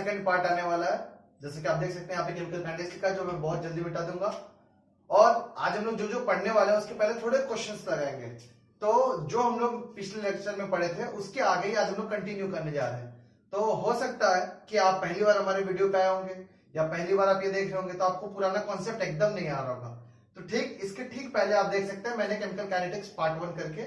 Second part आने वाला है, जैसे कि आप देख सकते हैं यहाँ पे केमिकल काइनेटिक्स का, जो मैं बहुत जल्दी मिटा दूंगा। और आज हम लोग जो जो पढ़ने वाले हैं उसके पहले थोड़े क्वेश्चंस लगाएंगे। तो जो हम लोग पिछले लेक्चर में पढ़े थे उसके आगे ही आज हम लोग कंटिन्यू करने जा रहे हैं। तो हो सकता है कि आप पहली बार हमारे वीडियो पे आए होंगे या पहली बार आप ये देख रहे होंगे तो आपको पुराना कॉन्सेप्ट एकदम नहीं आ रहा होगा। तो ठीक इसके ठीक पहले आप देख सकते हैं मैंने केमिकल काइनेटिक्स पार्ट 1 करके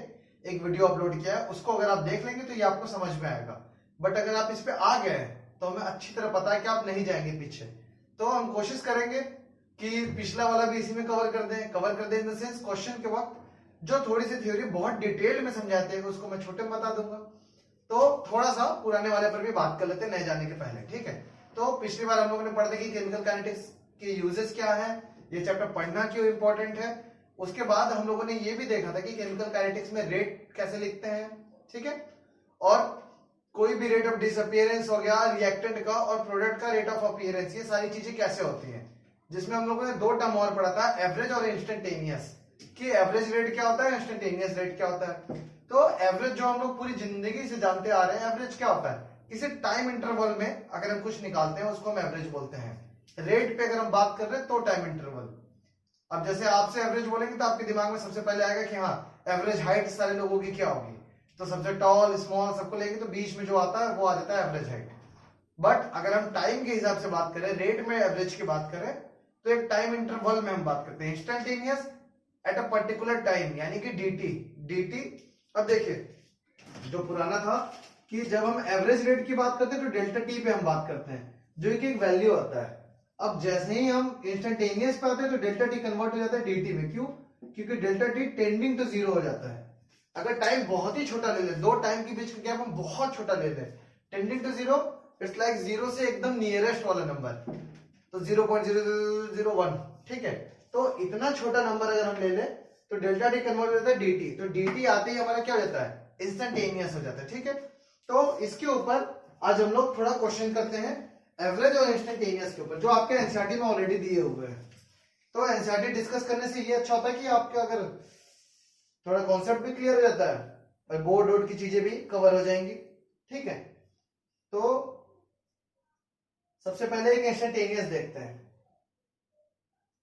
एक वीडियो अपलोड किया है, उसको अगर आप देख लेंगे तो ये आपको समझ में आएगा। बट अगर आप इस पे आ गए तो हमें अच्छी तरह पता है कि आप नहीं जाएंगे पीछे। तो हम कोशिश करेंगे कि पिछला वाला भी इसी में कवर कर दें इन द सेंस क्वेश्चन के वक्त जो थोड़ी सी थ्योरी बहुत डिटेल में समझाते हैं उसको मैं छोटे में बता दूंगा। तो थोड़ा सा पुराने वाले पर भी बात कर लेते हैं नए जाने के पहले, ठीक है। तो पिछली बार हम लोगों ने पढ़ा था कि केमिकल काइनेटिक्स के यूजेस क्या है, ये चैप्टर पढ़ना क्यों इंपॉर्टेंट है। उसके बाद हम लोगों ने ये भी देखा था कि केमिकल काइनेटिक्स में रेट कैसे लिखते हैं, ठीक है। और कोई भी रेट ऑफ डिसअपियरेंस हो गया, रिएक्टेंट का और प्रोडक्ट का रेट ऑफ अपीयरेंस, ये सारी चीजें कैसे होती हैं। जिसमें हम लोगों ने दो टर्म और पढ़ा था, एवरेज और इंस्टेंटेनियस, कि एवरेज रेट क्या होता है, इंस्टेंटेनियस रेट क्या होता है। तो एवरेज जो हम लोग पूरी जिंदगी से जानते आ रहे हैं, एवरेज क्या होता है, किसी टाइम इंटरवल में अगर हम कुछ निकालते हैं उसको हम एवरेज बोलते हैं। रेट पे अगर हम बात कर रहे हैं तो टाइम इंटरवल। अब जैसे आपसे एवरेज बोलेंगे तो आपके दिमाग में सबसे पहले आएगा कि हाँ एवरेज हाइट सारे लोगों की क्या होगी, तो सबसे टॉल स्मॉल सबको लेंगे तो बीच में जो आता है वो आ जाता है एवरेज हाइट। बट अगर हम टाइम के हिसाब से बात करें, रेट में एवरेज की बात करें, तो एक टाइम इंटरवल में हम बात करते हैं instantaneous at a particular time, यानी कि dt। अब देखिए जो पुराना था कि जब हम एवरेज रेट की बात करते हैं तो डेल्टा टी पे हम बात करते हैं, जो कि एक वैल्यू होता है। अब जैसे ही हम इंस्टेंटेनियस पे आते हैं तो डेल्टा टी कन्वर्ट हो जाता है dt में। क्यों? क्योंकि delta T tending to zero हो जाता है। अगर टाइम बहुत ही छोटा ले ले, दो टाइम के बीच का गैप हम बहुत छोटा ले लें, tending to zero, it's like zero से एकदम नियरेस्ट वाला नंबर, तो 0.0001, ठीक है। तो इतना छोटा नंबर अगर हम ले ले तो डेल्टा टी कन्वर्ट हो जाता है dt। तो dt आते ही हमारा क्या हो जाता है, इंस्टेंटेनियस हो जाता है, ठीक है। तो इसके ऊपर आज हम लोग थोड़ा क्वेश्चन करते हैं एवरेज और इंस्टेंटेनियस के ऊपर, जो आपके एनसीईआरटी में ऑलरेडी दिए हुए हैं। तो एनसीईआरटी डिस्कस करने से ये अच्छा होता है कि आपके अगर थोड़ा कॉन्सेप्ट भी क्लियर हो जाता है और बोर्ड वोर्ड की चीजें भी कवर हो जाएंगी, ठीक है। तो सबसे पहले एक इंस्टेंटेनियस देखते हैं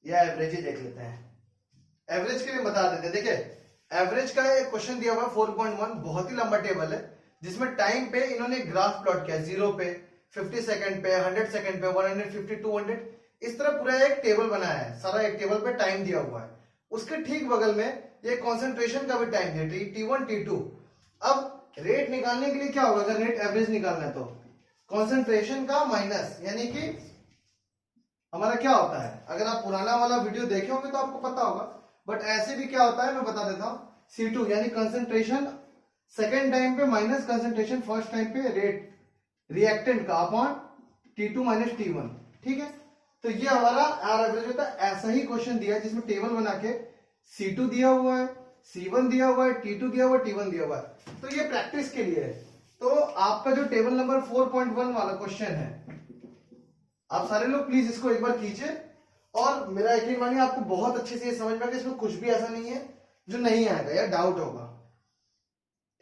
या एवरेज ही देख लेते हैं। एवरेज के लिए बता देते हैं। देखिए एवरेज का एक क्वेश्चन दिया हुआ 4.1, बहुत ही लंबा टेबल है जिसमें टाइम पे इन्होंने ग्राफ प्लॉट किया, 0 पे, 50 सेकंड पे, 100 सेकंड पे, 150, 200, इस तरह पूरा एक टेबल बनाया है। सारा एक टेबल पे टाइम दिया हुआ है। उसके ठीक बगल में ये कंसंट्रेशन का भी टाइम दिया, T1 T2। अब रेट निकालने के लिए क्या होगा, अगर रेट एवरेज निकालना है तो कंसंट्रेशन का माइनस, यानी कि हमारा क्या होता है, अगर आप पुराना वाला वीडियो देखे होंगे तो आपको पता होगा, बट ऐसे भी क्या होता है मैं बता देता हूं, C2 यानी कंसंट्रेशन सेकेंड टाइम पे माइनस कंसंट्रेशन फर्स्ट टाइम पे रेट रिएक्टेंट का अपॉन T2 माइनस T1, ठीक है। तो ये हमारा आर एवरेज होता है। ऐसा ही क्वेश्चन दिया है जिसमें टेबल बना के C2 दिया हुआ है, C1 दिया हुआ है, T2 दिया हुआ है, T1 दिया हुआ है। तो ये प्रैक्टिस के लिए है। तो आपका जो टेबल नंबर 4.1 वाला क्वेश्चन है, आप सारे लोग प्लीज इसको एक बार कीजिए और मेरा यकीन मानिए आपको बहुत अच्छे से ये समझ में आएगा। इसमें कुछ भी ऐसा नहीं है जो नहीं आएगा या डाउट होगा,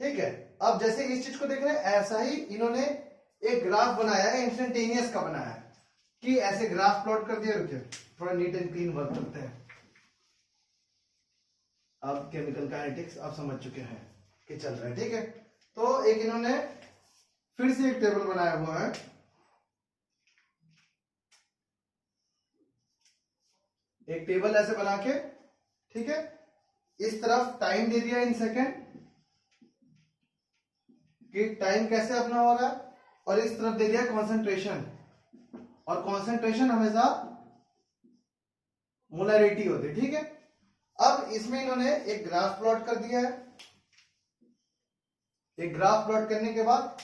ठीक है। अब जैसे इस चीज को देख रहे हैं, ऐसा ही इन्होंने एक ग्राफ बनाया है, इंस्टेंटेनियस का बनाया है कि ऐसे ग्राफ प्लॉट कर दिया। रुकिए थोड़ा नीट एंड क्लीन वर्क करते हैं। अब केमिकल काइनेटिक्स आप समझ चुके हैं कि चल रहा है, ठीक है। तो एक इन्होंने फिर से एक टेबल बनाया हुआ है, एक टेबल ऐसे बना के, ठीक है। इस तरफ टाइम दे दिया इन सेकेंड कि टाइम कैसे अपना हो रहा है, और इस तरफ दे दिया कंसंट्रेशन, और कंसंट्रेशन हमेशा मोलरिटी होती है, ठीक है। अब इसमें इन्होंने एक ग्राफ प्लॉट कर दिया है। एक ग्राफ प्लॉट करने के बाद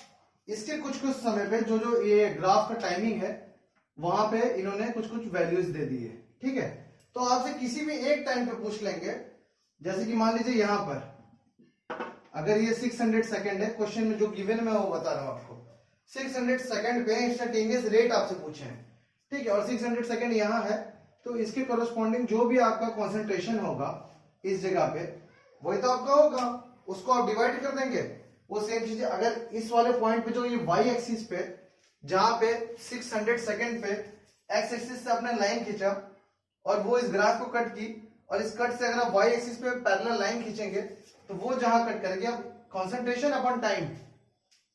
इसके कुछ कुछ समय पे जो जो ये ग्राफ का टाइमिंग है वहां पे इन्होंने कुछ कुछ वैल्यूज दे दी है, ठीक है। तो आपसे किसी भी एक टाइम पे पूछ लेंगे, जैसे कि मान लीजिए यहां पर अगर ये 600 सेकंड है, क्वेश्चन में जो गिवन मैं वो बता रहा हूं आपको, 600 सेकंड पे इंस्टेंटेनियस रेट आपसे पूछे हैं, ठीक है, और 600 सेकंड यहां है, तो इसके कोरोस्पॉन्डिंग जो भी आपका कॉन्सेंट्रेशन होगा इस जगह पे वही तो आपका होगा, उसको आप डिवाइड कर देंगे। वो सेम चीज अगर इस वाले पॉइंट पे जो ये वाई एक्सिस पे जहां पे 600 सेकंड पे एक्स एक्सिस से आपने लाइन खींचा और वो इस ग्राफ को कट की, और इस कट से अगर आप वाई एक्सिस पे पैरेलल लाइन खींचेंगे तो वो जहां कट करेगी, अब कंसंट्रेशन अपॉन टाइम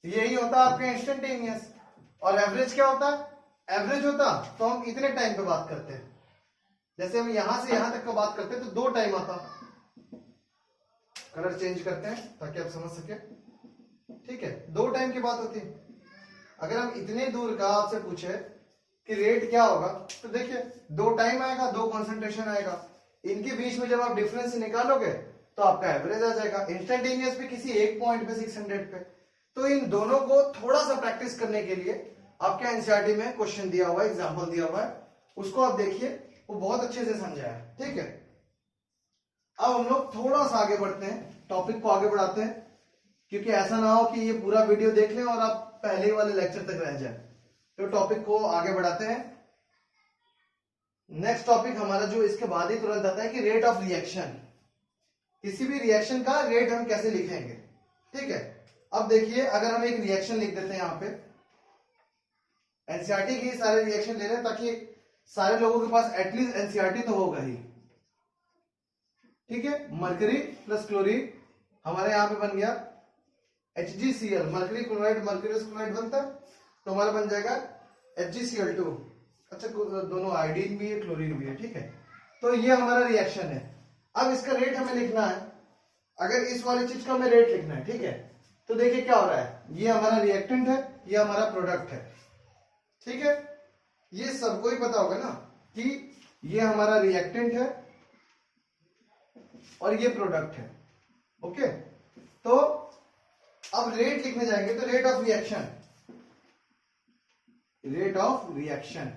यही होता है आपका इंस्टेंटेनियस। और एवरेज क्या होता है, एवरेज होता तो हम इतने टाइम पे बात करते हैं, जैसे हम यहां से यहां तक का बात करते हैं तो 2 टाइम आता। कलर चेंज करते हैं ताकि आप समझ सके, ठीक है, 2 टाइम की बात होती है। अगर हम इतने दूर का आपसे पूछे कि रेट क्या होगा, तो देखिए 2 टाइम आएगा, 2 कंसंट्रेशन आएगा, इनके बीच में जब आप डिफरेंस निकालोगे तो आपका एवरेज आ जाएगा। इंस्टेंटेनियस पे किसी एक पॉइंट पे 600 पे, तो इन दोनों को थोड़ा सा प्रैक्टिस करने के लिए आपके एनसीईआरटी में क्वेश्चन दिया हुआ है, एग्जांपल दिया हुआ है, उसको आप देखिए, वो बहुत अच्छे से समझाया है, ठीक है। अब हम लोग थोड़ा सा आगे बढ़ते हैं, टॉपिक को आगे बढ़ाते हैं, क्योंकि ऐसा ना हो कि ये पूरा वीडियो देख लें और आप पहले वाले लेक्चर तक रह जाए। तो टॉपिक को आगे बढ़ाते हैं। नेक्स्ट टॉपिक हमारा जो इसके बाद ही तुरंत आता है कि रेट ऑफ रिएक्शन। किसी भी रिएक्शन का रेट हम कैसे लिखेंगे, ठीक है। अब देखिए, अगर हम एक रिएक्शन लिख देते हैं यहां पे, एनसीईआरटी के सारे रिएक्शन ले रहे हैं ताकि सारे लोगों के पास एटलीस्ट एनसीईआरटी तो होगा ही, ठीक है। मरकरी प्लस क्लोरीन हमारे यहां पे बन गया HgCl, mercury chloride mercury chloride बनता है, तो हमारा बन जाएगा HgCl2। अच्छा, दोनों आयोडीन भी है, क्लोरीन भी है, ठीक है। तो ये हमारा रिएक्शन है। अब इसका रेट हमें लिखना है, अगर इस वाली चीज का हमें रेट लिखना है, ठीक है। तो देखिए क्या हो रहा है, ये हमारा रिएक्टेंट है, ये हमारा प्रोडक्ट है, ठीक है। ये सबको ही पता होगा ना कि ये हमारा रिएक्टेंट है और ये प्रोडक्ट है, ओके। तो अब रेट लिखने जाएंगे तो rate of reaction, rate of reaction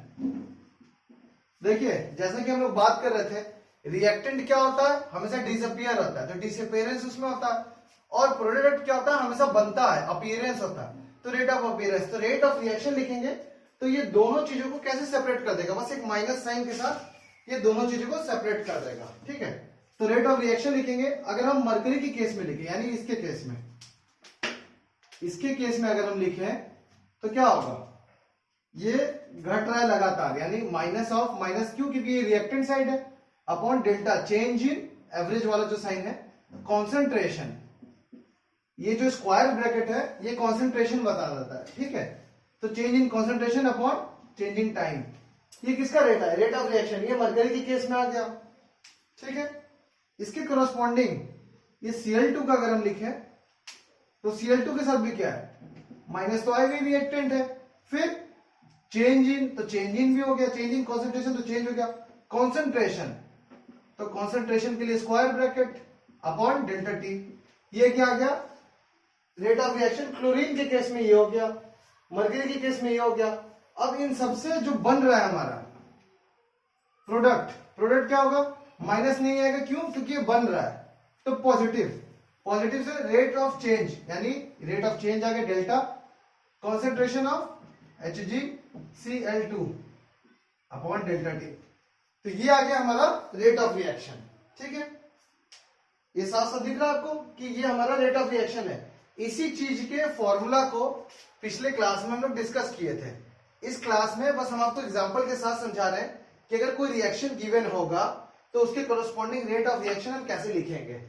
देखिए, जैसा कि हम लोग बात कर रहे थे, रिएक्टेंट क्या होता है, हमेशा डिसअपियर होता है, तो डिसअपियरेंस उसमें होता है। और प्रोडक्ट क्या होता है, हमेशा बनता है, अपीयरेंस होता है, तो रेट ऑफ अपीयरेंस। तो रेट ऑफ रिएक्शन लिखेंगे तो ये दोनों चीजों को कैसे सेपरेट कर देगा, बस एक माइनस साइन के साथ ये दोनों चीजों को सेपरेट कर देगा, ठीक है। तो रेट ऑफ रिएक्शन लिखेंगे। अगर हम मरकरी के केस में लिखें, यानी इसके केस में, इसके केस में अगर हम लिखें तो क्या होगा, ये घट रहा है लगातार, यानी माइनस ऑफ माइनस क्यू, क्योंकि ये रिएक्टेंट साइड है, upon delta change in average वाला जो साइन है, कॉन्सेंट्रेशन, ये जो स्क्वायर ब्रैकेट है ये कॉन्सेंट्रेशन बता देता है, ठीक है। तो change in concentration upon change in time, ये किसका रेट है, रेट ऑफ रिएक्शन, ये मरकरी के केस में आ गया, ठीक है। इसके कोरस्पॉन्डिंग ये Cl2 का अगर हम लिखें तो Cl2 के साथ भी क्या है, माइनस तो आएगा, रिएक्टेंट है, फिर चेंज इन, तो चेंज इन भी हो गया, चेंज इन कॉन्सेंट्रेशन तो चेंज हो गया, कॉन्सेंट्रेशन, तो कॉन्सेंट्रेशन के लिए square bracket upon delta T, ये क्या आ गया, रेट ऑफ रिएक्शन। क्लोरीन के केस में ये हो गया, मरकरी के केस में ये हो गया। अब इन सबसे जो बन रहा है हमारा प्रोडक्ट, प्रोडक्ट क्या होगा, माइनस नहीं आएगा, क्यों, क्योंकि ये बन रहा है, तो पॉजिटिव, पॉजिटिव से रेट ऑफ चेंज, यानी रेट ऑफ चेंज आ गया delta, concentration of HgCl2 upon delta T, तो ये आ गया हमारा रेट ऑफ रिएक्शन, ठीक है। ये साफ साफ दिख रहा है आपको कि ये हमारा रेट ऑफ रिएक्शन है। इसी चीज के फॉर्मूला को पिछले क्लास में हम लोग डिस्कस किए थे। इस क्लास में बस हम आपको एग्जांपल के साथ समझा रहे हैं कि अगर कोई रिएक्शन गिवन होगा तो उसके कोरस्पॉन्डिंग रेट ऑफ रिएक्शन हम कैसे लिखेंगे।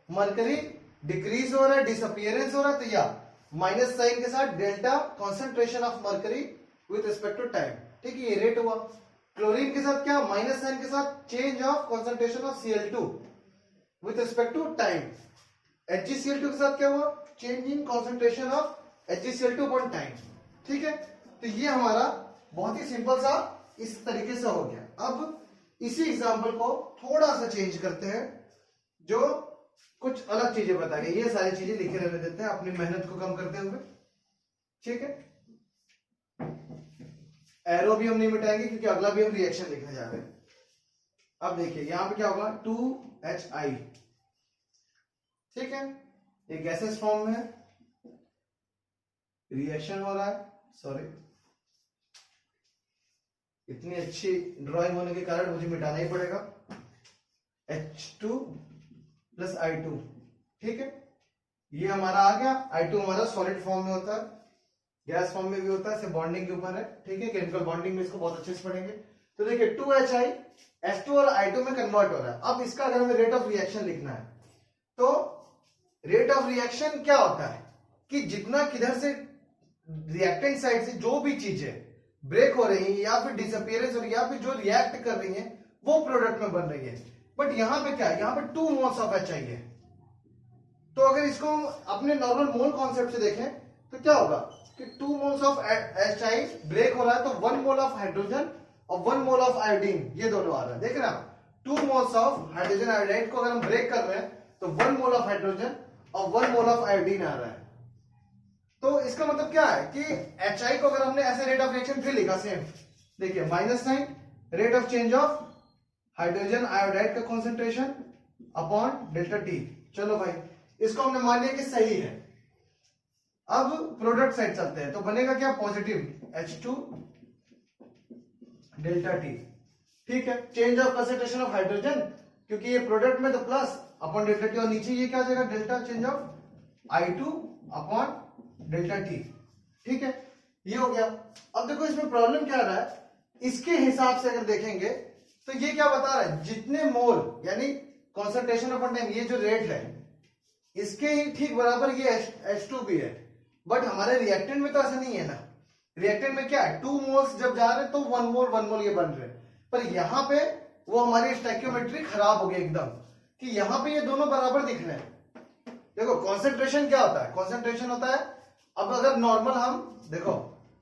मरकरी डिक्रीज हो रहा है, डिसअपियरेंस हो रहा है, तो या माइनस साइन के साथ delta concentration of mercury with respect to time, ठीक है, ये रेट हुआ। क्लोरीन के साथ क्या, माइनस साइन के साथ change of concentration of Cl2 with respect to time. HgCl2 के साथ क्या हुआ, change in concentration of HgCl2 upon time, ठीक है। तो ये हमारा बहुत ही सिंपल सा इस तरीके से हो गया। अब इसी एग्जांपल को थोड़ा सा चेंज करते हैं, जो कुछ अलग चीजें बताएंगे। ये सारी चीजें लिखे रहने देते हैं अपनी मेहनत को कम करते हुए, ठीक है। एरो भी हम नहीं मिटाएंगे क्योंकि अगला भी हम रिएक्शन लिखने जा रहे हैं। अब देखिए यहां पे क्या होगा, 2HI, ठीक है, ये गैसेस फॉर्म में है, रिएक्शन हो रहा है, सॉरी इतनी अच्छी ड्राइंग होने के कारण मुझे मिटाना ही पड़ेगा, H2 प्लस I2, ठीक है। ये हमारा आ गया, I2 हमारा सॉलिड फॉर्म में होता है, गैस फॉर्म में भी होता है, बॉन्डिंग के ऊपर है, ठीक है। केमिकल बॉन्डिंग में इसको बहुत अच्छे से पढ़ेंगे। तो देखिए 2HI H2 और I2 में कन्वर्ट हो रहा है। अब इसका अगर हमें रेट ऑफ रिएक्शन लिखना है तो रेट ऑफ रिएक्शन क्या होता है कि जितना किधर से रिएक्टेंट साइड से जो भी चीजें ब्रेक हो रही है या फिर डिसअपियरेंस हो रही है या फिर जो रिएक्ट कर रही है वो प्रोडक्ट में बन रही है। बट यहां पे क्या है, यहां पे 2 मोल्स ऑफ HI है। तो अगर इसको हम अपने नॉर्मल मोल कॉन्सेप्ट से देखें तो क्या होगा कि 2 मोल्स ऑफ HI ब्रेक हो रहा है तो 1 मोल ऑफ हाइड्रोजन और 1 मोल ऑफ आयोडीन ये दोनों आ रहा है। देख रहे हैं 2 मोल्स ऑफ हाइड्रोजन आयोडाइड को अगर हम ब्रेक कर रहे हैं तो 1 मोल ऑफ हाइड्रोजन और 1 मोल ऑफ आयोडीन आ रहा है। तो इसका मतलब क्या है कि HI को अगर हमने ऐसे रेट ऑफ रिएक्शन फिर लिखा सेम, देखिए -9 rate of change of hydrogen iodide का कॉन्सेंट्रेशन अपॉन डेल्टा टी। चलो भाई इसको हमने मान लिया कि सही है। अब प्रोडक्ट साइड चलते हैं तो बनेगा क्या, पॉजिटिव H2 डेल्टा टी, ठीक है। Change of concentration of hydrogen क्योंकि ये प्रोडक्ट में तो प्लस अपॉन डेल्टा टी और नीचे ये क्या आ जाएगा delta change of I2 upon delta T, ठीक है। ये हो गया। अब देखो इसमें प्रॉब्लम क्या आ रहा है, इसके हिसाब से अगर देखेंगे तो ये क्या बता रहा है, जितने मोल यानी कॉन्सेंट्रेशन अपॉन टाइम ये जो रेट है इसके ही ठीक बराबर ये H2 भी है। बट हमारे रिएक्टेंट में तो ऐसा नहीं है ना, रिएक्टेंट में क्या है 2 मोल्स जब जा रहे हैं तो 1 मोल ये बन रहे हैं। पर यहां पे वो हमारी स्टैक्योमेट्री खराब हो गई एकदम कि यहां पे ये दोनों बराबर दिख रहे हैं। देखो कॉन्सेंट्रेशन क्या होता है, कॉन्सेंट्रेशन होता है, अब अगर नॉर्मल हम देखो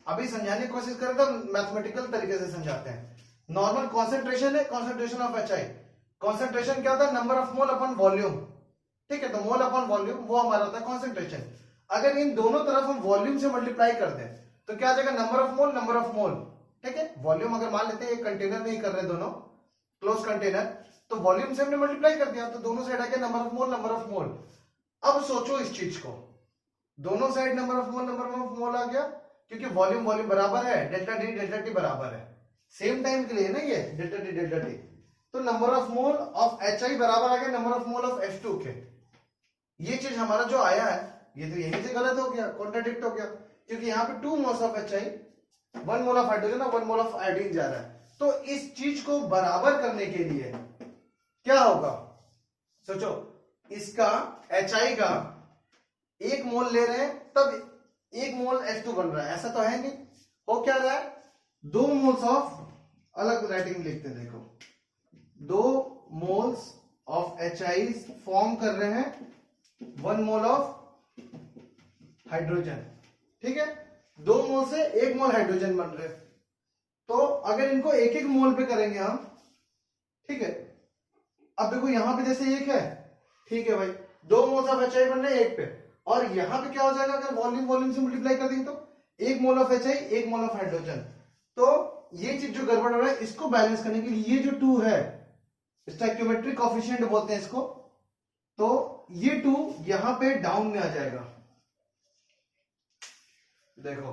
अभी समझाने की कोशिश करें तो मैथमेटिकल तरीके से समझाते हैं। नॉर्मल कॉन्सेंट्रेशन है कॉन्सेंट्रेशन ऑफ HI। कॉन्सेंट्रेशन क्या होता है, number of mole upon volume, ठीक है। तो मोल अपॉन वॉल्यूम वो हमारा होता है कॉन्सेंट्रेशन। अगर इन दोनों तरफ हम वॉल्यूम से मल्टीप्लाई कर दें तो क्या आ जाएगा, नंबर ऑफ मोल, ठीक है। वॉल्यूम अगर मान लेते हैं एक कंटेनर में ही कर रहे हैं दोनों क्लोज कंटेनर, तो वॉल्यूम से हमने मल्टीप्लाई कर दिया तो दोनों साइड आ गया नंबर ऑफ मोल। अब सोचो इस चीज को, दोनों साइड नंबर ऑफ मोल आ गया क्योंकि वॉल्यूम बराबर है, डेल्टा टी बराबर है, सेम टाइम के लिए ना ये डेल्टा टी। तो number of mole of HI बराबर आ गया number of mole of H2 के। ये चीज हमारा जो आया है ये तो यहीं से गलत हो गया, कॉन्ट्राडिक्ट हो गया क्योंकि यहाँ पे 2 moles of HI 1 mole of hydrogen और 1 मोल ऑफ आयोडीन जा रहा है। तो इस चीज को बराबर करने के लिए क्या होगा, सोचो इसका HI का 1 मोल ले रहे हैं तब 1 मोल H2 बन रहा है, ऐसा तो है नहीं। हो क्या रहा है, 2 मोल्स ऑफ, अलग राइटिंग लिखते हैं, देखो 2 मोल्स ऑफ HI फॉर्म कर रहे हैं 1 मोल ऑफ हाइड्रोजन, ठीक है। 2 मोल से 1 मोल हाइड्रोजन बन रहे हैं। तो अगर इनको एक एक मोल पे करेंगे हम, ठीक है। अब देखो यहां पे जैसे 1 है, ठीक है भाई, 2 मोल्स ऑफ HI बन रहे हैं 1 पे, और यहां पे क्या हो जाएगा अगर वॉल्यूम से मल्टीप्लाई कर देंगे तो 1 mole of HI 1 mole of hydrogen. तो ये चीज जो गड़बड़ हो रहा है इसको बैलेंस करने के लिए ये जो 2 है स्टैक्योमेट्रिक कोएफिशिएंट बोलते हैं इसको, तो ये 2 यहां पे डाउन में आ जाएगा। देखो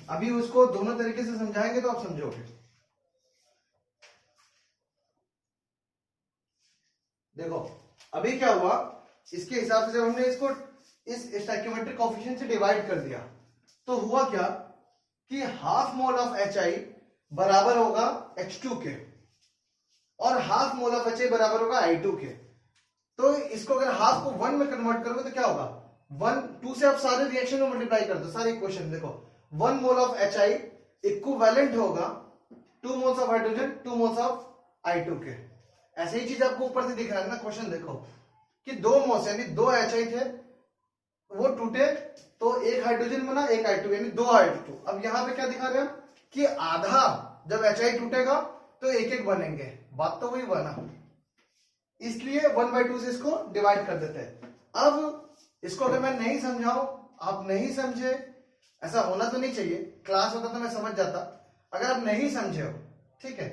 अभी उसको दोनों तरीके से समझाएंगे तो आप समझोगे। देखो अभी क्या हुआ, इसके हिसाब से जब हमने इसको इस स्टैक्योमेट्रिक कोएफिशिएंट से डिवाइड कर दिया तो हुआ क्या कि हाफ मोल ऑफ HI बराबर होगा H2 के और हाफ मोल ऑफ HI बराबर होगा I2 के। तो इसको अगर हाफ को 1 में कन्वर्ट करोगे तो क्या होगा, 2 से आप सारे रिएक्शन में मल्टीप्लाई कर दो, सारे इक्वेशन देखो 1 मोल ऑफ HI इक्विवेलेंट होगा 2 moles of hydrogen 2 moles of I2 के। ऐसे ही चीज आपको ऊपर से दिख रहा है ना क्वेश्चन, देखो कि 2 मोल्स यानी 2 HI थे वो टूटे तो एक हाइड्रोजन बना एक I2 यानी 2 I2। अब यहां पे क्या दिखा रहे हैं कि आधा जब HI टूटेगा तो एक एक बनेंगे, बात तो वही बना, इसलिए 1/2 से इसको डिवाइड कर देते हैं। अब इसको अगर मैं नहीं समझाऊं, आप नहीं समझे, ऐसा होना तो नहीं चाहिए, क्लास होता तो मैं समझ जाता, अगर आप नहीं समझे हो, ठीक है,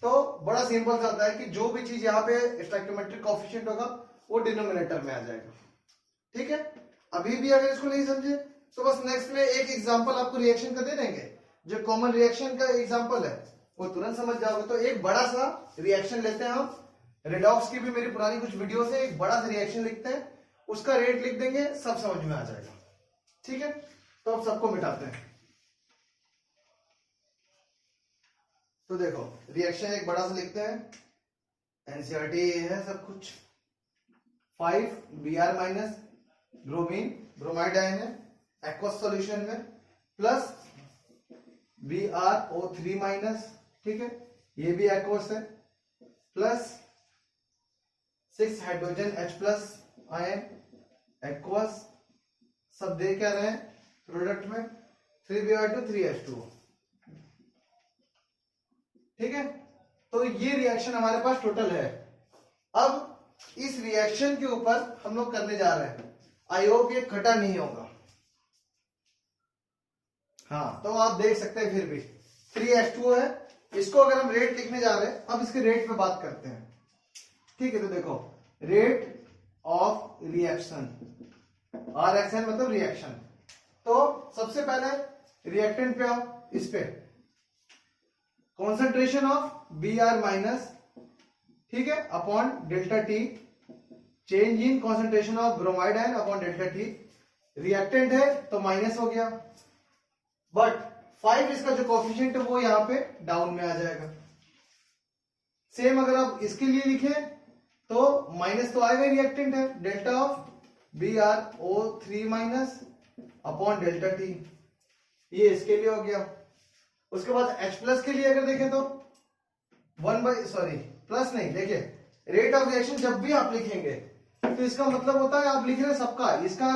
तो बड़ा सिंपल सा होता है कि जो भी चीज यहाँ पे स्टैक्योमेट्रिक कोएफिशिएंट होगा वो डिनोमिनेटर में आ जाएगा, ठीक है। अभी भी अगर इसको नहीं समझे तो बस नेक्स्ट में एक एग्जांपल आपको रिएक्शन का दे देंगे, जो कॉमन रिएक्शन का एग्जांपल है वो तुरंत समझ जाओगे। तो एक बड़ा सा रिएक्शन लेते हैं हम, रेडॉक्स की भी मेरी पुरानी कुछ वीडियो से एक बड़ा सा रिएक्शन लिखते हैं, उसका रेट लिख देंगे, सब समझ में आ जाएगा, ठीक है। तो अब सबको मिटाते हैं। तो देखो रिएक्शन एक बड़ा सा लिखते हैं, एनसीईआरटी है सब कुछ। 5 Br minus bromine, bromide ion है एक्वस सॉल्यूशन में, प्लस BrO3 माइनस, ठीक है ये भी एक्वस है, plus 6 hydrogen H plus ion aqueous, सब दे क्या रहे हैं प्रोडक्ट में 3Br2 3H2O, ठीक है। तो ये रिएक्शन हमारे पास टोटल है। अब इस रिएक्शन के ऊपर हम लोग करने जा रहे हैं, आई होप ये खटा नहीं होगा। हाँ तो आप देख सकते हैं फिर भी 3H2O है, इसको अगर हम रेट लिखने जा रहे हैं, अब इसके रेट पे बात करते हैं, ठीक है। तो देखो रेट ऑफ रिएक्शन, RXN मतलब रिएक्शन। तो सबसे पहले रिएक्टेंट पे आओ, इस पे कॉन्सेंट्रेशन ऑफ Br माइनस, ठीक है upon delta T, change in concentration of bromide ion upon delta T. Reactant है तो माइनस हो गया, बट 5 इसका जो कोफिशिएंट है वो यहां पे डाउन में आ जाएगा। सेम अगर आप इसके लिए लिखें तो माइनस तो आएगा, रिएक्टेंट है, delta of BrO3 minus upon delta T, ये इसके लिए हो गया। उसके बाद H प्लस के लिए अगर देखें तो प्लस नहीं, देखिए रेट ऑफ रिएक्शन जब भी आप लिखेंगे तो इसका मतलब होता है आप लिख रहे हैं सबका, इसका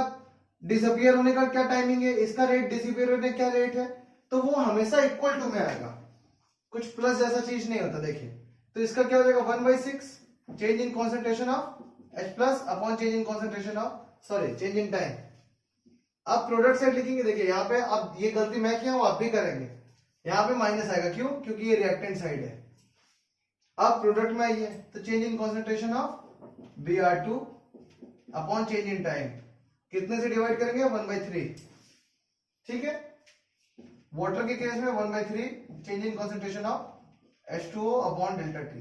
डिसअपियर होने का क्या टाइमिंग है, इसका रेट डिसअपियर होने का क्या रेट है, तो वो हमेशा इक्वल टू में आएगा, कुछ प्लस जैसा चीज नहीं होता। देखिए तो इसका क्या हो जाएगा 1/6 change in concentration of H plus upon change in concentration of change in time. अब प्रोडक्ट साइड लिखेंगे, देखिए यहाँ पे अब ये गलती मैं किया हूं आप भी करेंगे, यहाँ पे माइनस आएगा, क्यों, क्योंकि ये रिएक्टेंट साइड है। अब प्रोडक्ट में आइए तो change in concentration of Br2 upon change in time, कितने से डिवाइड करेंगे 1/3, ठीक है। वाटर के केस में 1/3 change in concentration of H2O upon delta T.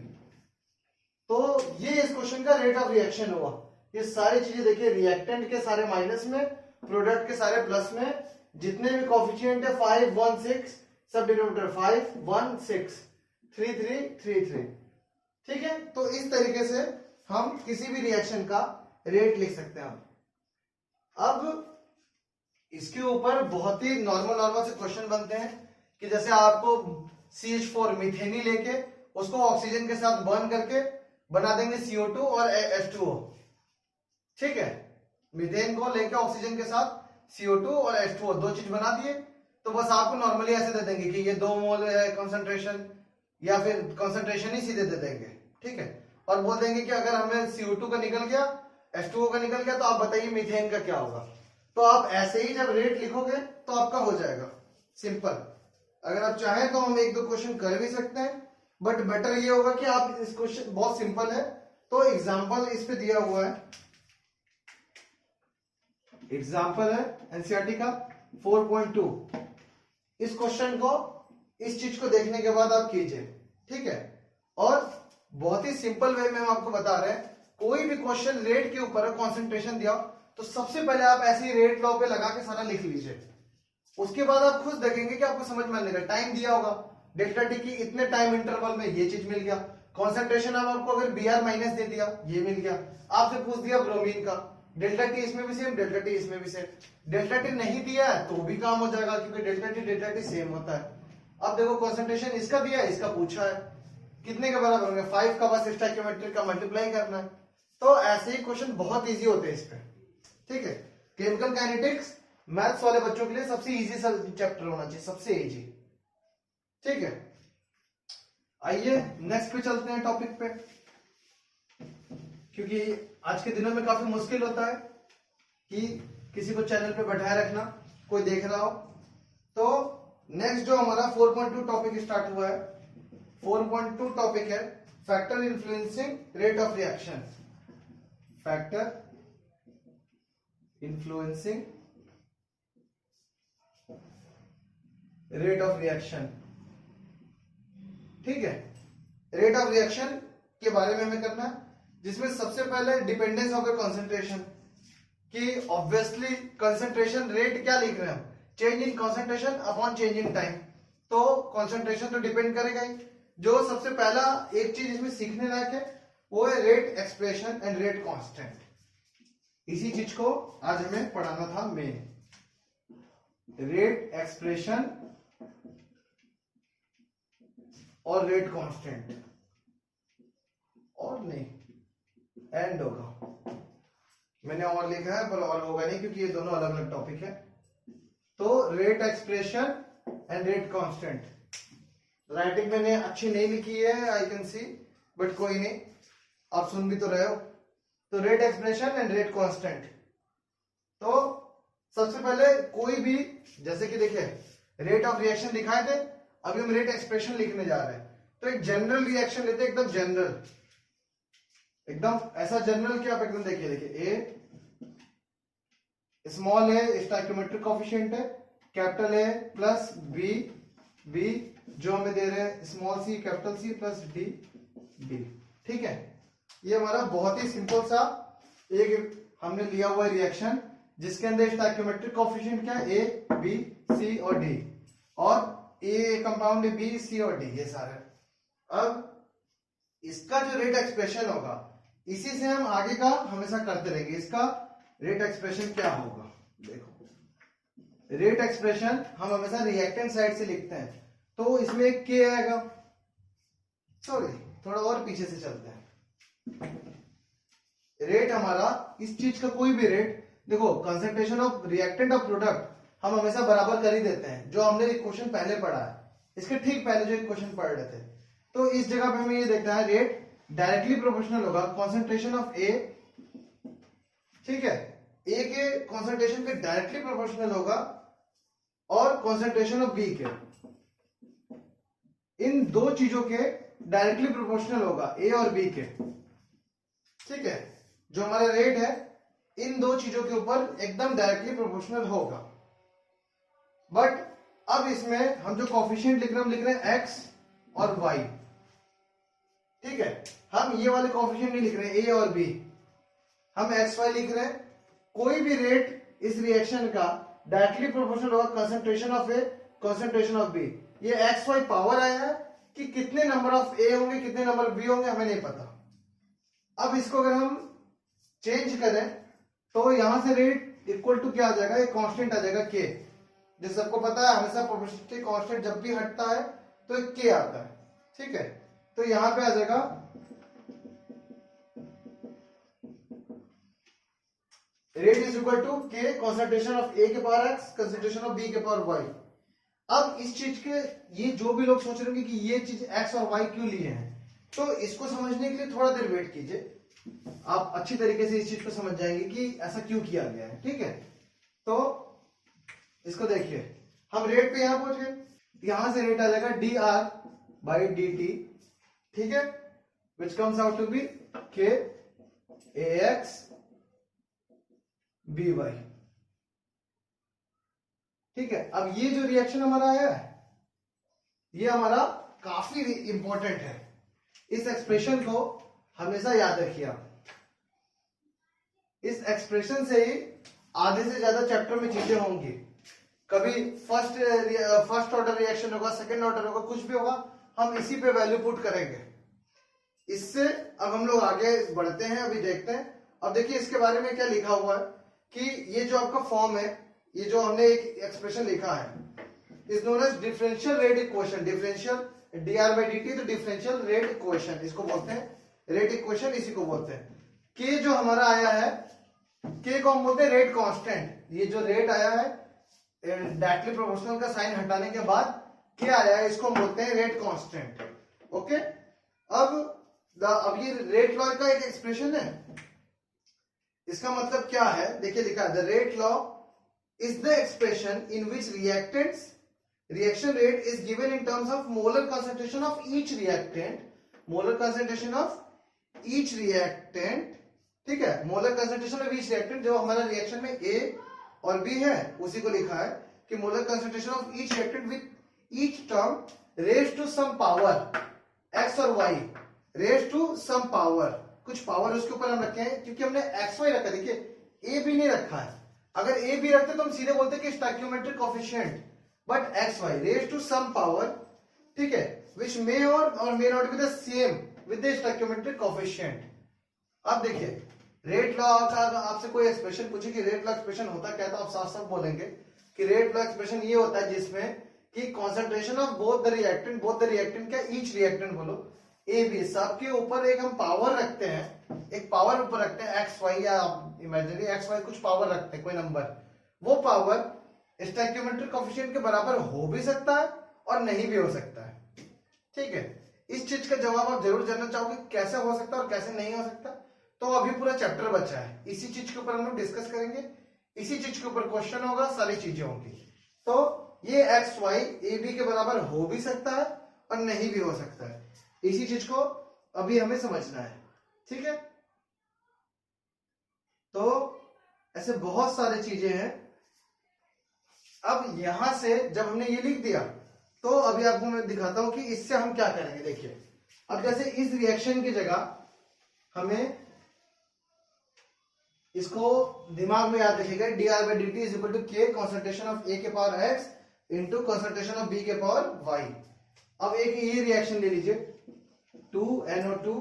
तो ये इस क्वेश्चन का रेट ऑफ रिएक्शन हुआ। ये सारी चीजें देखिए, रिएक्टेंट के सारे माइनस में, प्रोडक्ट के सारे प्लस में, जितने भी कोफिशिएंट है 5 1 6, सब डिनोमिनेटर 5 1 6 3 3 3 3, ठीक है। तो इस तरीके से हम किसी भी रिएक्शन का रेट लिख सकते हैं। अब इसके ऊपर बहुत ही नॉर्मल से क्वेश्चन बनते हैं कि जैसे आपको CH4 मीथेनी लेके उसको ऑक्सीजन के साथ बर्न करके बना देंगे CO2 और H2O, ठीक है। मीथेन को लेके ऑक्सीजन के साथ CO2 और H2O दो चीज बना दिए, तो बस आपको नॉर्मली ऐसे दे देंगे कि ये 2 मोल है कंसंट्रेशन, या फिर कंसंट्रेशन ही सीधे दे देंगे, ठीक है। और बोल देंगे कि अगर हमें CO2 का निकल गया, H2O का निकल गया, तो आप बताइए मीथेन का क्या होगा। तो आप ऐसे ही जब रेट लिखोगे तो आपका हो जाएगा सिंपल। अगर आप चाहें तो हम 1-2 क्वेश्चन कर भी सकते हैं, बट बेटर ये होगा कि आप इस क्वेश्चन बहुत सिंपल है तो एग्जाम्पल इस पे दिया हुआ है, एग्जाम्पल है एनसीईआरटी का 4.2। इस क्वेश्चन को, इस चीज को देखने के बाद आप कीजिए, ठीक है। और बहुत ही सिंपल वे में हम आपको बता रहे हैं, कोई भी क्वेश्चन रेट के ऊपर कॉन्सेंट्रेशन दिया तो सबसे पहले आप ऐसे ही रेट लॉ पे लगा के सारा लिख लीजिए। उसके बाद आप खुद देखेंगे कि आपको समझ में आने लगा। टाइम दिया होगा डेल्टा टी की इतने टाइम इंटरवल में ये चीज मिल गया, कॉन्सेंट्रेशन अब आपको अगर Br माइनस दे दिया ये मिल गया, आपसे पूछ दिया ब्रोमीन का, डेल्टा टी इसमें भी सेम, डेल्टा टी इसमें भी सेम। डेल्टा टी नहीं दिया है तो भी काम हो जाएगा, क्योंकि डेल्टा टी सेम होता है। अब देखो कॉन्सेंट्रेशन इसका दिया है, इसका पूछा है, कितने के बराबर होंगे 5 का, बस स्टोइकियोमेट्रिक का मल्टीप्लाई करना है। तो ऐसे ही क्वेश्चन बहुत इजी होते हैं इस पे, ठीक है। केमिकल काइनेटिक्स मैथ्स वाले बच्चों के लिए सबसे इजी चैप्टर होना चाहिए, सबसे इजी, ठीक है। आइए नेक्स्ट पे चलते हैं टॉपिक पे, क्योंकि आज के दिनों में काफी मुश्किल होता है कि किसी को चैनल पे बैठाए रखना, कोई देख रहा हो। तो नेक्स्ट जो हमारा 4.2 टॉपिक स्टार्ट हुआ है, 4.2 टॉपिक है factor influencing rate of reaction. Factor influencing rate of reaction, ठीक है। रेट ऑफ रिएक्शन के बारे में हमें करना है, जिसमें सबसे पहले डिपेंडेंस ऑफ द कंसंट्रेशन, कि ऑब्वियसली कंसंट्रेशन रेट क्या लिख रहे हैं हम, change in concentration upon change in time. तो कॉन्सेंट्रेशन तो डिपेंड करेगा ही। जो सबसे पहला एक चीज इसमें सीखने लायक है वो है rate expression and rate constant. इसी चीज को आज हमें पढ़ाना था मेन, रेट एक्सप्रेशन और रेट कांस्टेंट, और नहीं एंड होगा, मैंने और लिखा है पर और होगा नहीं क्योंकि ये दोनों अलग अलग टॉपिक है। तो rate expression and rate constant, writing मैंने अच्छी नहीं लिखी है आई कैन सी, बट कोई नहीं, आप सुन भी तो रहे हो। तो rate expression and rate constant. तो सबसे पहले कोई भी, जैसे कि देखिए रेट ऑफ रिएक्शन दिखाए थे, अभी हम रेट एक्सप्रेशन लिखने जा रहे हैं। तो एक जनरल रिएक्शन लेते हैं, एकदम जनरल, एकदम ऐसा जनरल कि आप एकदम देखिए ए स्मॉल है स्टोइकियोमेट्रिक कोएफिशिएंट है, capital A plus B, B जो हमें दे रहे हैं small C capital C plus D, D. ठीक है, ये हमारा बहुत ही सिंपल सा एक हमने लिया हुआ रिएक्शन जिसके अंदर स्टोइकियोमेट्रिक कोएफिशिएंट क्या है, ए बी सी और डी, और ए कंपाउंड है बी सी और डी, ये सारे। अब इसका जो रेट एक्सप्रेशन होगा इसी से हम आगे का हमेशा करते रहेंगे। इसका रेट एक्सप्रेशन क्या होगा, देखो रेट एक्सप्रेशन हम हमेशा रिएक्टेंट साइड से लिखते हैं, तो इसमें एक के आएगा, सॉरी थोड़ा और पीछे से चलते हैं। रेट हमारा इस चीज का कोई भी रेट, देखो concentration of reactant of product हम हमेशा बराबर कर ही देते हैं, जो हमने एक क्वेश्चन पहले पढ़ा है, इसके ठीक पहले जो एक क्वेश्चन पढ़ रहे थे। तो इस जगह पे हमें ये देखना है रेट डायरेक्टली प्रोपोर्शनल होगा कॉन्सेंट्रेशन ऑफ ए, ठीक है, ए के कॉन्सेंट्रेशन के डायरेक्टली प्रोपोर्शनल होगा और कॉन्सेंट्रेशन ऑफ बी के, इन दो चीजों के डायरेक्टली प्रोपोर्शनल होगा ए और बी के। ठीक है, जो हमारा रेट है इन दो चीजों के ऊपर एकदम डायरेक्टली प्रोपोर्शनल होगा। बट अब इसमें हम जो कोएफिशिएंट लिख रहे हैं, हम लिख रहे हैं एक्स और वाई। ठीक है, हम ये वाले कोएफिशिएंट नहीं लिख रहे हैं ए और बी, हम एक्स वाई लिख रहे हैं। कोई भी रेट इस रिएक्शन का डायरेक्टली प्रोपोर्शनल होगा concentration of A concentration of B. ये एक्स वाई पावर आया है कि कितने नंबर ऑफ ए होंगे कितने नंबर बी होंगे हमें नहीं पता। अब इसको अगर हम चेंज करें तो यहां से रेट इक्वल टू क्या आ जाएगा, एक कांस्टेंट आ जाएगा के, जिस सबको पता है हमेशा प्रोपोर्शनलिटी कांस्टेंट जब भी हटता है तो एक के आता है। ठीक है, तो यहां पे आ जाएगा rate is equal to K concentration of A के power X concentration of B के पावर वाई। अब इस चीज के ये जो भी लोग सोच रहे होंगे कि ये चीज एक्स और वाई क्यों लिए हैं, तो इसको समझने के लिए थोड़ा देर वेट कीजिए, आप अच्छी तरीके से इस चीज को समझ जाएंगे कि ऐसा क्यों किया गया है। ठीक है, तो इसको देखिए, हम रेट पे यहां पहुंच गए, यहां से रेट आ जाएगा D R by D T, ठीक है, which comes out to be K A x B Y. ठीक है, अब ये जो रिएक्शन हमारा आया है ये हमारा काफी इंपॉर्टेंट है, इस एक्सप्रेशन को हमेशा याद रखिए आप। इस एक्सप्रेशन से ही आधे से ज्यादा चैप्टर में चीजें होंगी, कभी फर्स्ट ऑर्डर रिएक्शन होगा, सेकंड ऑर्डर होगा, कुछ भी होगा, हम इसी पे वैल्यू पुट करेंगे। इससे अब हम लोग आगे बढ़ते हैं, अभी देखते हैं। अब देखिए इसके बारे में क्या लिखा हुआ है कि ये जो आपका फॉर्म है, ये जो हमने एक एक्सप्रेशन लिखा है is known as differential rate equation, differential D R by D T, तो डिफरेंशियल रेट इक्वेशन इसको बोलते हैं, रेट इक्वेशन इसी को बोलते हैं। के जो हमारा आया है, के को हम बोलते हैं रेट कांस्टेंट। ये जो रेट आया है डायरेक्टली प्रोपोर्शनल का साइन हटाने के बाद क्या आया है, इसको हम बोलते हैं रेट कांस्टेंट। ओके, अब ये रेट लॉ का एक एक्सप्रेशन है, इसका मतलब क्या है, देखिए लिखा है the rate law is the expression in which reactants reaction rate is given in terms of molar concentration of each reactant, molar concentration of each reactant. ठीक है, molar concentration of each reactant, जो हमारा reaction में ए और B है उसी को लिखा है कि molar concentration of each reactant with each term raise to some power X और Y, raise to some power, कुछ पावर उसके ऊपर हम रखे हैं क्योंकि हमने एक्स वाई रखा, देखिए ए भी नहीं रखा है, अगर ए बी रखते तो हम सीधे बोलते कि stoichiometric coefficient, but X Y raise to some power, ठीक है, विच मे और may not be the same with the stoichiometric coefficient. अब देखिए रेट लॉ का आपसे कोई एक्सप्रेशन पूछे कि रेट लॉ एक्सप्रेशन होता क्या है, तो आप साफ साफ बोलेंगे कि रेट लॉ एक्सप्रेशन ये होता है जिसमें कि concentration of both the reactant क्या ईच रिएक्टेंट बोलो ए बी सबके ऊपर एक हम पावर रखते हैं, एक पावर ऊपर रखते हैं एक्स वाई या इमेजिनरी एक्स वाई कुछ पावर रखते हैं कोई नंबर, वो पावर स्टोइकियोमेट्रिक कोएफिशिएंट के बराबर हो भी सकता है और नहीं भी हो सकता है। ठीक है, इस चीज का जवाब आप जरूर जानना चाहोगे कैसे हो सकता है और कैसे नहीं हो सकता। तो अभी पूरा चैप्टर बचा है, इसी चीज के ऊपर हम लोग डिस्कस करेंगे, इसी चीज के ऊपर क्वेश्चन होगा, सारी चीजें होंगी। तो ये एक्स वाई ए बी के बराबर हो भी सकता है और नहीं भी हो सकता है, इसी चीज को अभी हमें समझना है। ठीक है, तो ऐसे बहुत सारी चीजें हैं। अब यहां से जब हमने ये लिख दिया तो अभी आपको मैं दिखाता हूं कि इससे हम क्या करेंगे। देखिए अब जैसे इस रिएक्शन की जगह हमें इसको दिमाग में याद रखिएगा, D R by D T is equal to K concentration of A के power X into concentration of B के पावर वाई। अब एक ये रिएक्शन ले लीजिए 2NO2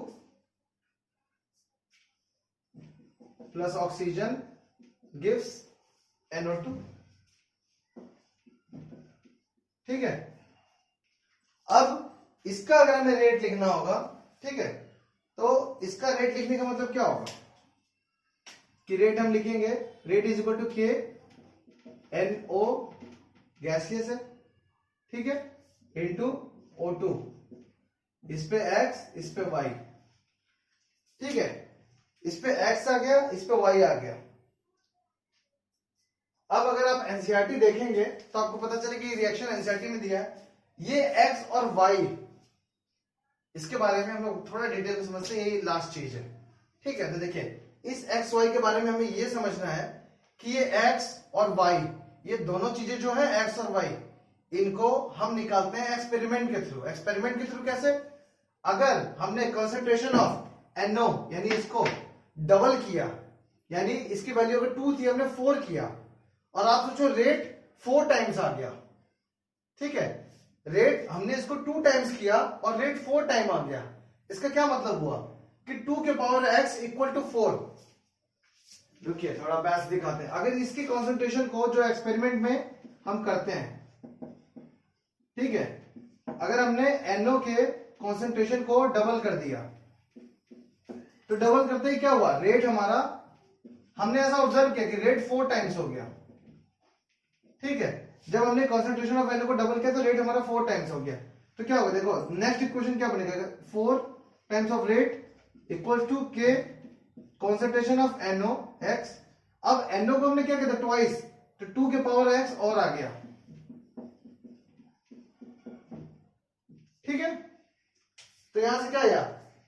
plus oxygen gives NO2। ठीक है, अब इसका अगर हमें रेट लिखना होगा, ठीक है, तो इसका रेट लिखने का मतलब क्या होगा कि रेट हम लिखेंगे रेट इज इक्वल टू के NO गैसियस है, ठीक है, इंटू O2, इस पे x इस पे y। ठीक है, इस पे x आ गया इस पे y आ गया। अब अगर आप एनसीईआरटी देखेंगे तो आपको पता चले कि रिएक्शन एनसीईआरटी में दिया है, ये x और y, इसके बारे में हम लोग थोड़ा डिटेल में समझते हैं, ये लास्ट चीज है। ठीक है, तो देखिए इस x y के बारे में हमें ये समझना है कि ये x और y, ये दोनों चीजें जो है x और y, इनको हम निकालते हैं एक्सपेरिमेंट के थ्रू। एक्सपेरिमेंट के थ्रू कैसे? अगर हमने कंसंट्रेशन ऑफ NO यानी इसको डबल किया, यानी इसकी वैल्यू अगर 2 थी हमने 4 किया, और आप सोचो रेट 4 टाइम्स आ गया। ठीक है, रेट हमने इसको 2 टाइम्स किया और रेट 4 टाइम आ गया। इसका क्या मतलब हुआ कि 2 के पावर x इक्वल टू 4। रुकिए थोड़ा बैस दिखाते हैं। अगर इसकी कॉन्सेंट्रेशन को जो एक्सपेरिमेंट में हम करते हैं, ठीक है, अगर हमने NO के कॉन्सेंट्रेशन को डबल कर दिया, तो डबल करते ही क्या हुआ, रेट हमारा, हमने ऐसा ऑब्जर्व किया कि रेट 4 टाइम्स हो गया। ठीक है, जब हमने कॉन्सेंट्रेशन ऑफ NO को डबल किया तो रेट हमारा 4 टाइम्स हो गया। तो क्या होगा, देखो नेक्स्ट इक्वेशन क्या बनेगा, 4 times of rate equal to K concentration of NO x। अब NO को हमने क्या किया था, ट्वाइस, तो 2 के पावर x और आ गया। ठीक है, तो यहां से क्या आया,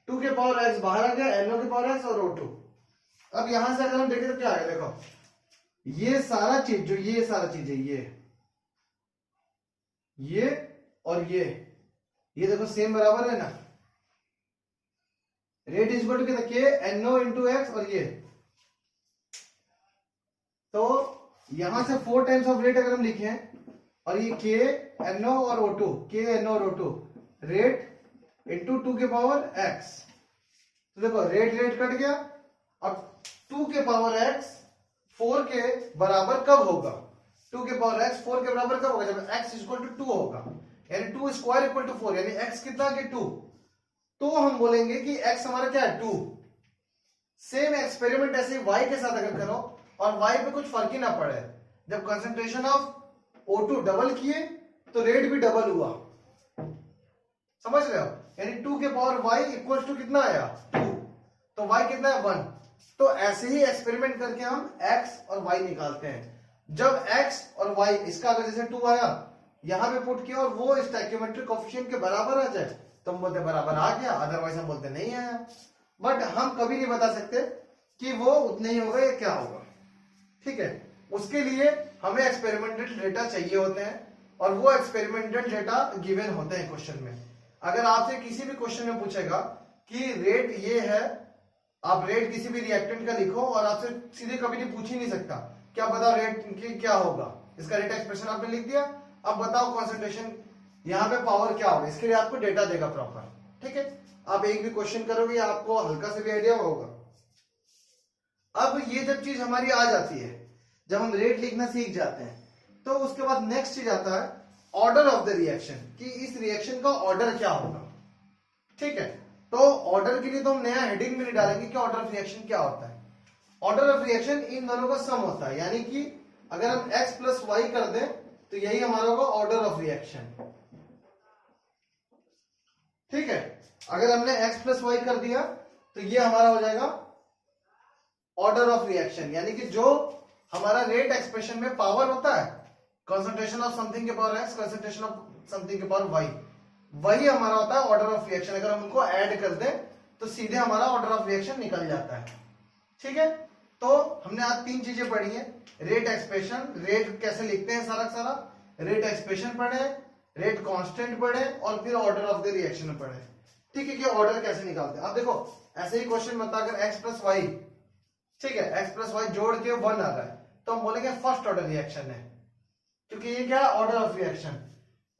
2 के पावर x बाहर आ गया, NO के पावर x और O2। अब यहां से अगर हम देखें तो क्या आएगा, देखो ये सारा चीज जो ये सारा चीज है, ये और ये देखो सेम बराबर है ना, रेट इज इक्वल टू के NO इंटू एक्स, और ये तो यहां से 4 टाइम्स ऑफ रेट अगर हम लिखें, और ये के NO और O2, के NO और O2 रेट इंटू 2 के पावर x, तो देखो रेट कट गया। अब 2 के पावर x 4 के बराबर कब होगा, 2 के पावर x 4 के बराबर कब होगा, जब x इक्वल टू 2 होगा, यानी 2 स्क्वायर इक्वल टू 4, यानी x कितना कि 2। तो हम बोलेंगे कि x हमारा क्या है, 2। सेम एक्सपेरिमेंट ऐसे y के साथ अगर करो और y पे कुछ फर्क ही ना पड़े, जब कंसंट्रेशन ऑफ O2 डबल किए तो रेट भी डबल हुआ, समझ रहे हो, यानी 2 के पावर y इक्वल टू कितना आया, 2, तो y कितना है, 1। तो ऐसे ही एक्सपेरिमेंट करके हम x और y निकालते हैं। जब x और y इसका अगर जैसे 2 आया यहां पे पुट किया और वो स्टोइकियोमेट्रिक कोएफिशिएंट के बराबर आ जाए तो हम बोलते बराबर आ गया, अदरवाइज हम बोलते नहीं आया। बट हम कभी नहीं बता सकते कि वो उतना ही होगा या क्या होगा। ठीक है, उसके लिए हमें एक्सपेरिमेंटल डेटा चाहिए होते हैं, और वो एक्सपेरिमेंटल डेटा गिवन होते हैं क्वेश्चन में। अगर आपसे किसी भी क्वेश्चन में पूछेगा कि रेट ये है, आप रेट किसी भी रिएक्टेंट का लिखो, और आपसे सीधे कभी नहीं पूछ ही नहीं सकता क्या बताओ रेट की क्या होगा, इसका रेट एक्सप्रेशन आपने लिख दिया। अब बताओ कॉन्सेंट्रेशन यहाँ पे पावर क्या होगा, इसके लिए आपको डेटा देगा प्रॉपर। ठीक है, आप एक भी क्वेश्चन करोगे आपको हल्का से भी आइडिया होगा। अब ये जब चीज हमारी आ जाती है, जब हम रेट लिखना सीख जाते हैं, तो उसके बाद नेक्स्ट चीज आता है ऑर्डर ऑफ द रिएक्शन, कि इस रिएक्शन का ऑर्डर क्या होगा। ठीक है, तो ऑर्डर के लिए तो हम नया हेडिंग में नहीं डालेंगे कि ऑर्डर ऑफ रिएक्शन क्या होता है। ऑर्डर ऑफ रिएक्शन इन दोनों का सम होता है, यानी कि अगर हम x प्लस वाई कर दें तो यही हमारा होगा ऑर्डर ऑफ रिएक्शन। ठीक है, अगर हमने x प्लस वाई कर दिया तो ये हमारा हो जाएगा ऑर्डर ऑफ रिएक्शन, यानी कि जो हमारा रेट एक्सप्रेशन में पावर होता है, कंसंट्रेशन ऑफ समथिंग के power x, concentration of something के पावर y, वही हमारा होता है ऑर्डर ऑफ रिएक्शन। अगर हम उनको ऐड कर दें तो सीधे हमारा ऑर्डर ऑफ रिएक्शन निकल जाता है। ठीक है, तो हमने आज तीन चीजें पढ़ी हैं, रेट एक्सप्रेशन, रेट कैसे लिखते हैं सारा सारा, रेट एक्सप्रेशन पढ़े, रेट कांस्टेंट पढ़े, और फिर ऑर्डर ऑफ द रिएक्शन पढ़े। ठीक है, कि ऑर्डर कैसे निकालते हैं। अब देखो ऐसे ही क्वेश्चन बता, अगर x प्लस वाई, ठीक है, x प्लस वाई जोड़ के 1 आ रहा है तो हम बोलेंगे फर्स्ट ऑर्डर रिएक्शन है, क्योंकि ये क्या है order of reaction.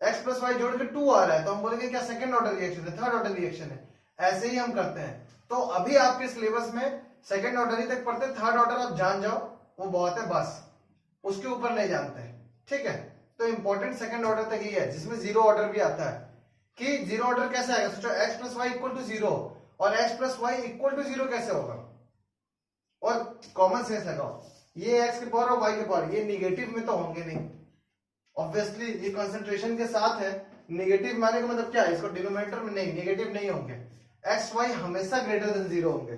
x plus Y जोड़ के 2 आ रहा है तो हम बोलेंगे क्या सेकंड ऑर्डर रिएक्शन है, थर्ड ऑर्डर रिएक्शन है। ऐसे ही हम करते हैं। तो अभी आपके सिलेबस में सेकंड ऑर्डर ही तक पढ़ते हैं, थर्ड ऑर्डर आप जान जाओ वो बहुत है, बस उसके ऊपर नहीं जानते। ठीक है, तो इंपॉर्टेंट सेकंड ऑर्डर तक ही है, जिसमें जीरो ऑर्डर भी आता है। कि जीरो ऑर्डर कैसे आएगा, सोचो x plus Y equal to zero, और x plus Y equal to zero कैसे होगा। और कॉमन सेंस लगाओ, ये x के पावर और y के पावर, ये निगेटिव में तो होंगे नहीं ऑब्वियसली, ये कंसंट्रेशन के साथ है। निगेटिव माने का मतलब क्या है, इसको डिनोमिनेटर में नहीं, निगेटिव नहीं होंगे। एक्स वाई हमेशा ग्रेटर देन जीरो होंगे।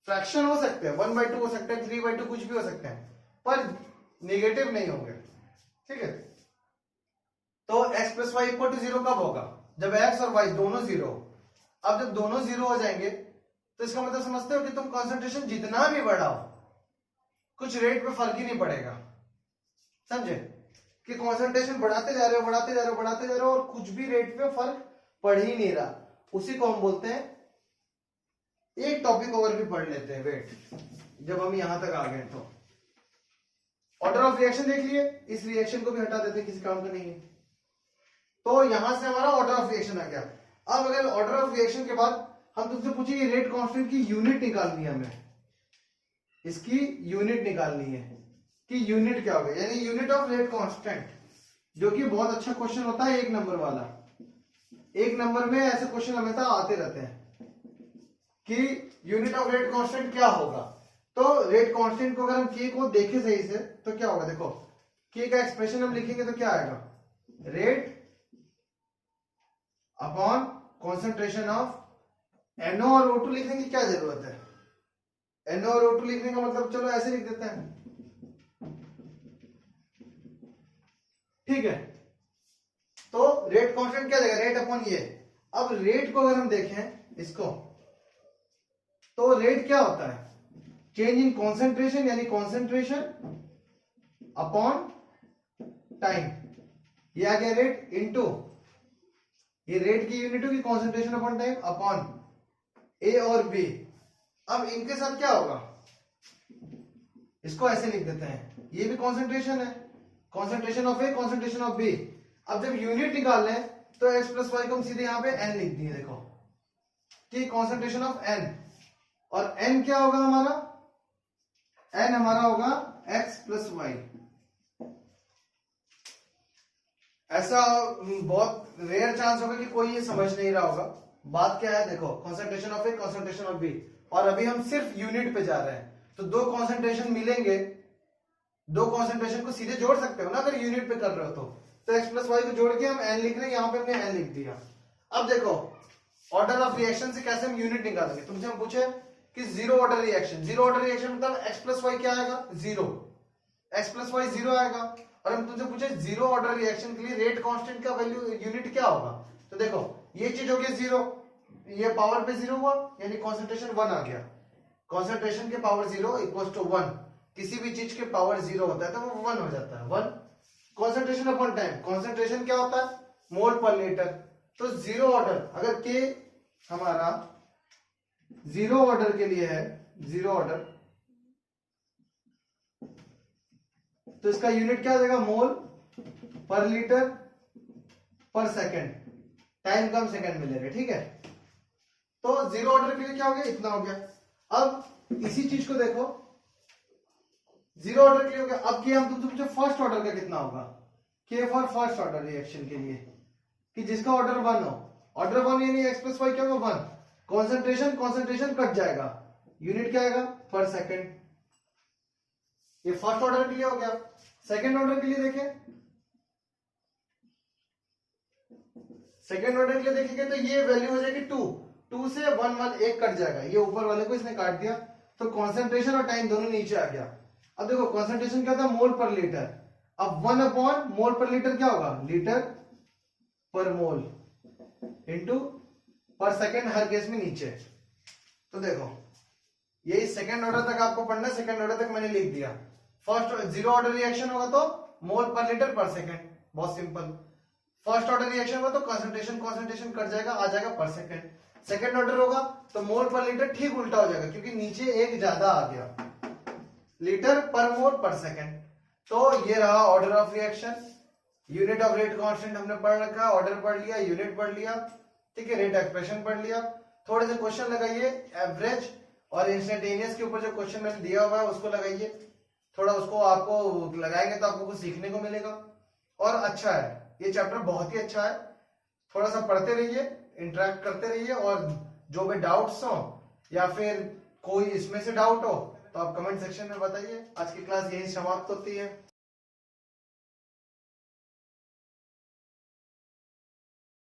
फ्रैक्शन हो सकते हैं, 1/2 हो सकते हैं, 3/2 कुछ भी हो सकते हैं, पर निगेटिव नहीं होंगे। ठीक है, तो x plus Y equal to zero कब होगा, जब x और y दोनों जीरो। अब जब दोनों जीरो हो जाएंगे तो इसका मतलब समझते हो कि तुम कंसंट्रेशन जितना भी बढ़ाओ कुछ रेट पे फर्क ही नहीं पड़ेगा। समझे, कि कंसंट्रेशन बढ़ाते जा रहे हो, बढ़ाते जा रहे हो, बढ़ाते जा रहे हो, और कुछ भी रेट पे फर्क पड़ ही नहीं रहा। उसी को हम बोलते हैं, एक टॉपिक और भी पढ़ लेते हैं, वेट, जब हम यहां तक आ गए तो ऑर्डर ऑफ रिएक्शन देख लिए, इस रिएक्शन को भी हटा देते हैं, किसी काम का नहीं है। तो यहां से हमारा ऑर्डर ऑफ रिएक्शन आ गया। अब अगर ऑर्डर ऑफ रिएक्शन के बाद हम तुमसे पूछेंगे रेट कांस्टेंट की यूनिट निकालनी है, हमें इसकी यूनिट निकालनी है कि यूनिट क्या होगा, यानी यूनिट ऑफ रेट कांस्टेंट, जो कि बहुत अच्छा क्वेश्चन होता है, एक नंबर वाला। एक नंबर में ऐसे क्वेश्चन हमेशा आते रहते हैं कि यूनिट ऑफ रेट कांस्टेंट क्या होगा। तो रेट कांस्टेंट को अगर हम के को देखें सही से तो क्या होगा, देखो के का एक्सप्रेशन हम लिखेंगे तो क्या आएगा, rate upon concentration of NO और O2 लिखने की क्या जरूरत है, NO और O2 लिखने का मतलब चलो ऐसे लिख देते हैं। ठीक है, तो रेट कांस्टेंट क्या जाएगा, रेट अपॉन ये। अब रेट को अगर हम देखें इसको, तो रेट क्या होता है, चेंज इन कॉन्सेंट्रेशन, यानी कॉन्सेंट्रेशन अपॉन टाइम, ये आ गया रेट, इनटू ये रेट की यूनिट होगी कॉन्सेंट्रेशन अपॉन टाइम अपॉन ए और बी। अब इनके साथ क्या होगा, इसको ऐसे लिख देते हैं, ये भी कॉन्सेंट्रेशन है, concentration of A, concentration of B. अब जब यूनिट निकाल लें तो x प्लस वाई को हम सीधे यहां पे n लिख दिए, देखो कि कॉन्सेंट्रेशन ऑफ n, और n क्या होगा हमारा, n हमारा होगा x प्लस वाई। ऐसा बहुत रेयर चांस होगा कि कोई ये समझ नहीं रहा होगा। बात क्या है, देखो concentration of A, concentration of B, और अभी हम सिर्फ यूनिट पे जा रहे हैं, तो दो कॉन्सेंट्रेशन मिलेंगे, दो कॉन्सेंट्रेशन को सीधे जोड़ सकते हो ना अगर यूनिट पे कर रहे हो तो x प्लस वाई को जोड़ के हम n लिख रहे हैं, यहां पे हमने n लिख दिया। अब देखो ऑर्डर ऑफ रिएक्शन से कैसे हम यूनिट निकालेंगे, तुमसे हम पूछे कि zero order reaction, zero order reaction मतलब x प्लस वाई क्या आएगा, zero, x plus Y zero आएगा। और हम तुमसे पूछे जीरो ऑर्डर रिएक्शन के लिए रेट कांस्टेंट का वैल्यू यूनिट क्या होगा, तो देखो ये चीज हो गई जीरो, ये पावर पे जीरो हुआ, यानी कॉन्सेंट्रेशन 1 आ गया। कॉन्सेंट्रेशन के पावर जीरो इक्वल टू 1, किसी भी चीज के पावर जीरो होता है तो वो 1 हो जाता है, 1। कॉन्सेंट्रेशन अपॉन टाइम, कॉन्सेंट्रेशन क्या होता है, मोल पर लीटर। तो जीरो ऑर्डर, अगर के हमारा जीरो ऑर्डर के लिए है, जीरो ऑर्डर, तो इसका यूनिट क्या हो जाएगा, मोल पर लीटर पर सेकंड, टाइम कम सेकंड मिलेगा, ठीक है। तो जीरो ऑर्डर के लिए क्या हो गया, इतना हो गया। अब इसी चीज को देखो, जीरो ऑर्डर के लिए हो गया। अब क्या हम तुमसे पूछे फर्स्ट ऑर्डर का कितना होगा, के फॉर फर्स्ट ऑर्डर रिएक्शन के लिए, कि जिसका ऑर्डर 1 हो। ऑर्डर 1 यानी x + y क्या होगा 1, कॉन्सेंट्रेशन कट जाएगा, यूनिट क्या आएगा, पर सेकंड। ये फर्स्ट ऑर्डर के लिए हो गया। सेकंड ऑर्डर के लिए देखें, सेकंड ऑर्डर के लिए देखेंगे तो ये वैल्यू हो जाएगी 2 से 1 1 कट जाएगा, ये ऊपर वाले को इसने काट दिया, तो कॉन्सेंट्रेशन और टाइम दोनों नीचे आ गया। अब देखो कॉन्सेंट्रेशन क्या था, मोल पर लीटर, अब 1 मोल पर लीटर क्या होगा, लीटर पर मोल इंटू पर सेकंड, हर केस में नीचे। तो देखो यही सेकंड ऑर्डर तक आपको पढ़ना है, सेकंड ऑर्डर तक मैंने लिख दिया। फर्स्ट जीरो ऑर्डर रिएक्शन होगा तो मोल पर लीटर पर सेकंड, बहुत सिंपल। फर्स्ट ऑर्डर रिएक्शन होगा तो कॉन्सेंट्रेशन कट जाएगा, आ जाएगा पर सेकंड। सेकंड ऑर्डर होगा तो मोल पर लीटर ठीक उल्टा हो जाएगा, क्योंकि नीचे एक ज्यादा आ गया, लीटर पर मोल पर सेकंड। तो ये रहा order of reaction. Unit of rate constant हमने पढ़ रखा, ऑर्डर पढ़ लिया, यूनिट पढ़ लिया, ठीक है, रेट एक्सप्रेशन पढ़ लिया। थोड़े से क्वेश्चन लगाइए, एवरेज और इंस्टेंटेनियस के ऊपर जो क्वेश्चन मैंने दिया हुआ है उसको लगाइए, थोड़ा उसको आपको लगाएंगे तो आपको कुछ सीखने को मिलेगा। और अच्छा है ये चैप्टर, बहुत ही अच्छा है, थोड़ा सा पढ़ते रहिए, इंटरेक्ट करते रहिए, और जो भी डाउट्स हो या फिर कोई इसमें से डाउट हो तो आप कमेंट सेक्शन में बताइए। आज की क्लास यही समाप्त होती है।